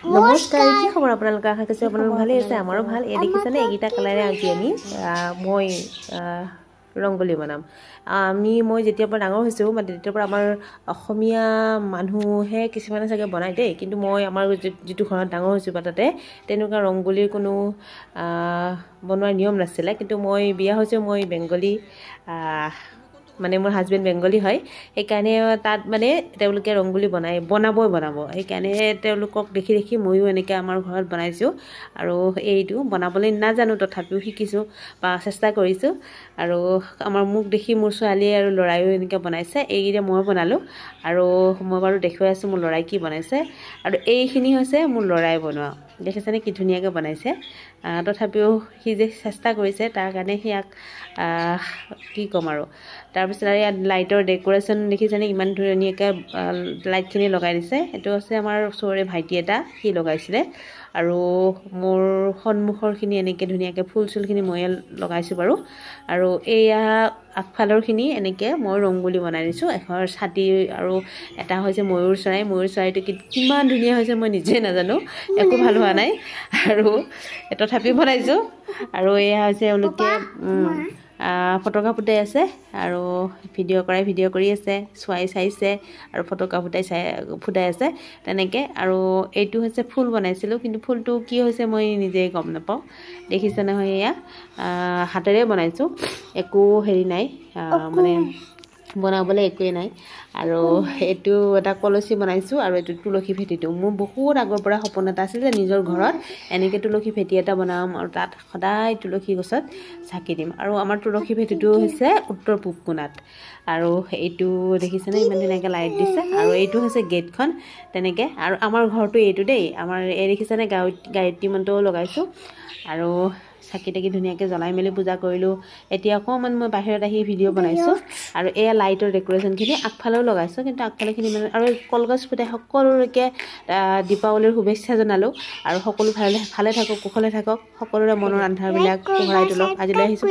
নমস্কাৰ কি খবৰ আপোনালোকৰ আশা কৰিছোঁ আপোনালোক ভালেই আছে আমাৰো ভাল এই দেখিছেনে এইকেইটা কালাৰে আজি আমি মই ৰংগোলী বনাম মই যেতিয়াৰ পৰা ডাঙৰ হৈছোঁ মানে তেতিয়াৰ পৰা আমাৰ অসমীয়া মানুহে কিছুমানে চাগে বনায় দেই কিন্তু মই আমাৰ যিটো ঘৰত ডাঙৰ হৈছোঁ বা তাতে তেনেকুৱা ৰংগোলীৰ কোনো বনোৱাৰ নিয়ম নাছিলে কিন্তু মই বিয়া হৈছোঁ মই বেংগলী মানে মোৰ হাজবেণ্ড বেংগলী হয় সেইকাৰণে তাত মানে তেওঁলোকে ৰংগোলী বনাব সেইকাৰণে তেওঁলোকক দেখি দেখি ময়ো এনেকৈ আমাৰ ঘৰত বনাইছোঁ আৰু এইটো বনাবলৈ নাজানো তথাপিও শিকিছোঁ বা চেষ্টা কৰিছোঁ আৰু আমাৰ মোক দেখি মোৰ ছোৱালীয়ে আৰু ল'ৰায়ো এনেকৈ বনাইছে এইকেইটা মই বনালোঁ আৰু মই বাৰু দেখুৱাই আছোঁ মোৰ ল'ৰাই কি বনাইছে আৰু এইখিনি হৈছে মোৰ ল'ৰাই বনোৱা দেখিছেনে কি ধুনীয়াকৈ বনাইছে তথাপিও সি যে চেষ্টা কৰিছে তাৰ কাৰণে সিয়াক কি ক'ম আৰু তাৰপিছত আৰু ইয়াত লাইটৰ ডেক'ৰেশ্যন দেখিছেনে ইমান ধুনীয়াকৈ লাইটখিনি লগাই দিছে এইটো হৈছে আমাৰ ওচৰৰে ভাইটি এটা সি লগাইছিলে আৰু মোৰ সন্মুখৰখিনি এনেকৈ ধুনীয়াকৈ ফুল চুলখিনি ময়ে লগাইছোঁ বাৰু আৰু এয়া আগফালৰখিনি এনেকৈ মই ৰংগোলী বনাই দিছোঁ এখন ছাতি আৰু এটা হৈছে ময়ূৰ চৰাইটো কিমান ধুনীয়া হৈছে মই নিজে নাজানো একো ভাল হোৱা নাই আৰু তথাপিও বনাইছোঁ আৰু এয়া হৈছে এওঁলোকে ফটকা ফুটাই আছে আৰু ভিডিঅ' কৰি আছে চাইছে আৰু ফটকা ফুটাই আছে তেনেকৈ আৰু এইটো হৈছে ফুল বনাইছিলোঁ কিন্তু ফুলটো কি হৈছে মই নিজেই গম নাপাওঁ দেখিছে নহয় এয়া হাতেৰে বনাইছোঁ একো হেৰি নাই মানে বনাবলৈ একোৱেই নাই আৰু এইটো এটা কলচী বনাইছোঁ আৰু এইটো তুলসী ভেটিটো মোৰ বহুত আগৰ পৰা সপোন এটা আছিল যে নিজৰ ঘৰত এনেকৈ তুলসী ভেটি এটা বনাম আৰু তাত সদায় তুলসী গছত চাকি দিম আৰু আমাৰ তুলসী ভেটিটো হৈছে উত্তৰ পূব কোণাত আৰু এইটো দেখিছেনে ইমান ধুনীয়াকৈ লাইট দিছে আৰু এইটো হৈছে গেটখন তেনেকৈ আৰু আমাৰ ঘৰটো এইটো দেই আমাৰ এই দেখিছেনে গায়ত্ৰী মন্ত্ৰও লগাইছোঁ আৰু চাকি তাকি ধুনীয়াকৈ জ্বলাই মেলি পূজা কৰিলোঁ এতিয়া অকণমান মই বাহিৰত আহি ভিডিঅ' বনাইছোঁ আৰু এয়া লাইটৰ ডেক'ৰেশ্যনখিনি আগফালেও লগাইছোঁ কিন্তু আগফালেখিনি মানে আৰু কলগছ ফুটাই সকলোলৈকে দীপাৱলীৰ শুভেচ্ছা জনালোঁ আৰু সকলো ভালে থাকক কুশলে থাকক সকলোৰে মনৰ আন্ধাৰবিলাক পোহৰাই তোলক আজিলৈ আহিছোঁ